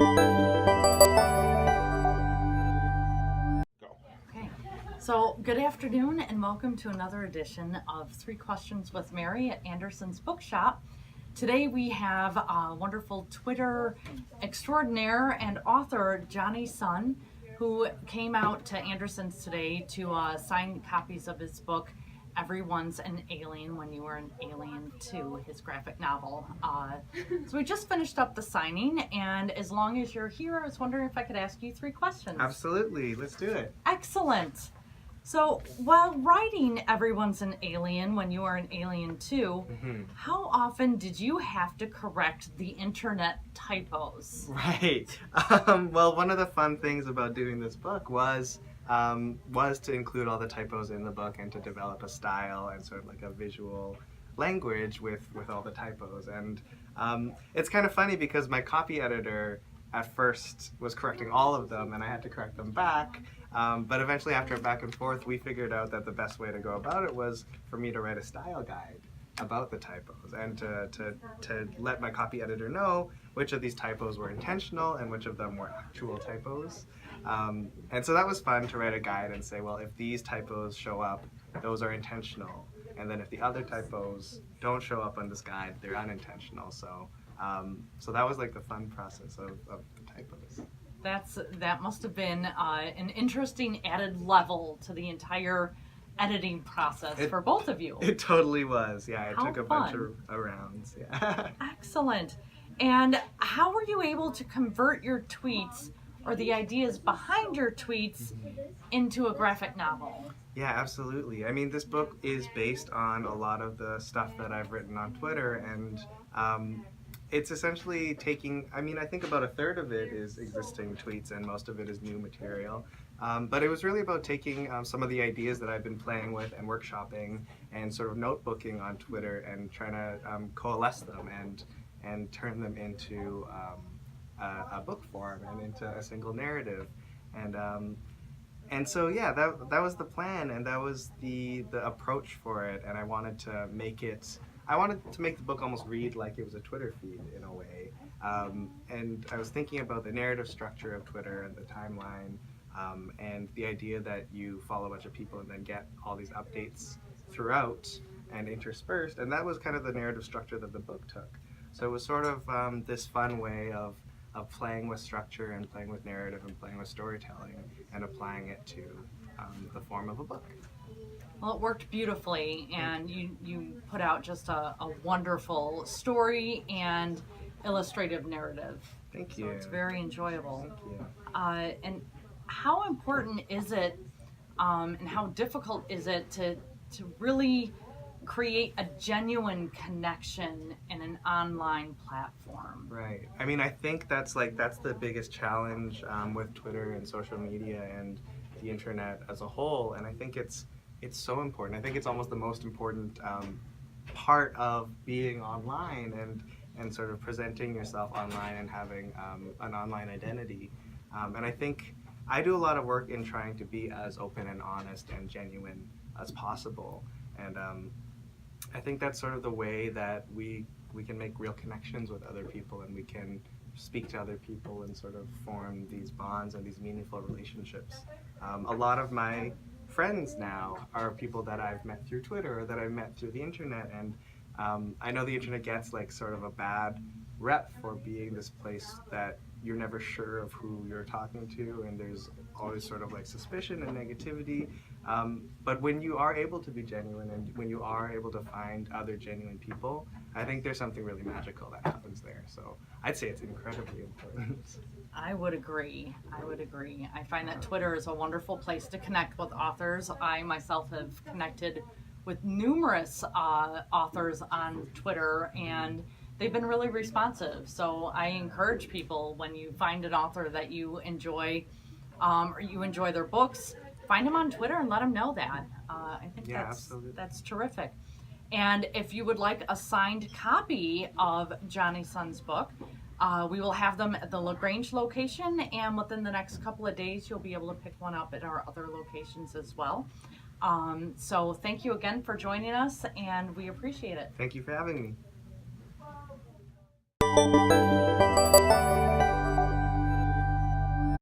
Okay, so good afternoon and welcome to another edition of Three Questions with Mary at Anderson's Bookshop. Today we have wonderful Twitter extraordinaire and author Jonny Sun, who came out to Anderson's today to sign copies of his book, Everyone's an Alien When You Were an Alien Too, his graphic novel. So we just finished up the signing, and as long as you're here, I was wondering if I could ask you three questions. Absolutely, let's do it. Excellent. So while writing Everyone's an Alien When You Are an Alien Too, how often did you have to correct the internet typos? Right. Well, one of the fun things about doing this book was to include all the typos in the book and to develop a style and sort of like a visual language with all the typos. And it's kind of funny because my copy editor at first was correcting all of them and I had to correct them back. But eventually, after a back and forth, we figured out that the best way to go about it was for me to write a style guide about the typos and to let my copy editor know which of these typos were intentional and which of them were actual typos. And so that was fun to write a guide and say, well, if these typos show up, those are intentional. And then if the other typos don't show up on this guide, they're unintentional. So that was like the fun process of the typos. That must have been an interesting added level to the entire editing process for both of you. It totally was. Yeah, it How took a bunch of rounds. Yeah. Excellent. And how were you able to convert your tweets or the ideas behind your tweets into a graphic novel? Yeah, absolutely. I mean, this book is based on a lot of the stuff that I've written on Twitter, and it's essentially taking, I think about a third of it is existing tweets and most of it is new material. But it was really about taking some of the ideas that I've been playing with and workshopping and sort of notebooking on Twitter and trying to coalesce them and turn them into a book form and into a single narrative. And so yeah, that was the plan, and that was the approach for it, and I wanted to make the book almost read like it was a Twitter feed in a way. And I was thinking about the narrative structure of Twitter and the timeline, and the idea that you follow a bunch of people and then get all these updates throughout and interspersed, and that was kind of the narrative structure that the book took. So it was sort of this fun way of playing with structure and playing with narrative and playing with storytelling and applying it to the form of a book. Well, it worked beautifully, and you put out just a wonderful story and illustrative narrative. Thank you. So it's very enjoyable. Thank you. And how important is it, and how difficult is it to really create a genuine connection in an online platform? Right. I think that's the biggest challenge with Twitter and social media and the internet as a whole. And I think it's so important. I think it's almost the most important part of being online and sort of presenting yourself online and having an online identity. And I think I do a lot of work in trying to be as open and honest and genuine as possible. And I think that's sort of the way that we can make real connections with other people, and we can speak to other people and sort of form these bonds and these meaningful relationships. A lot of my friends now are people that I've met through Twitter or that I've met through the internet, and I know the internet gets like sort of a bad rep for being this place that you're never sure of who you're talking to, and there's always sort of like suspicion and negativity. But when you are able to be genuine and when you are able to find other genuine people, I think there's something really magical that happens there. So I'd say it's incredibly important. I would agree. I find that Twitter is a wonderful place to connect with authors. I myself have connected with numerous authors on Twitter, and they've been really responsive. So I encourage people, when you find an author that you enjoy, or you enjoy their books, find them on Twitter and let them know that. I think that's terrific. And if you would like a signed copy of Jonny Sun's book, we will have them at the LaGrange location, and within the next couple of days, you'll be able to pick one up at our other locations as well. So thank you again for joining us, and we appreciate it. Thank you for having me.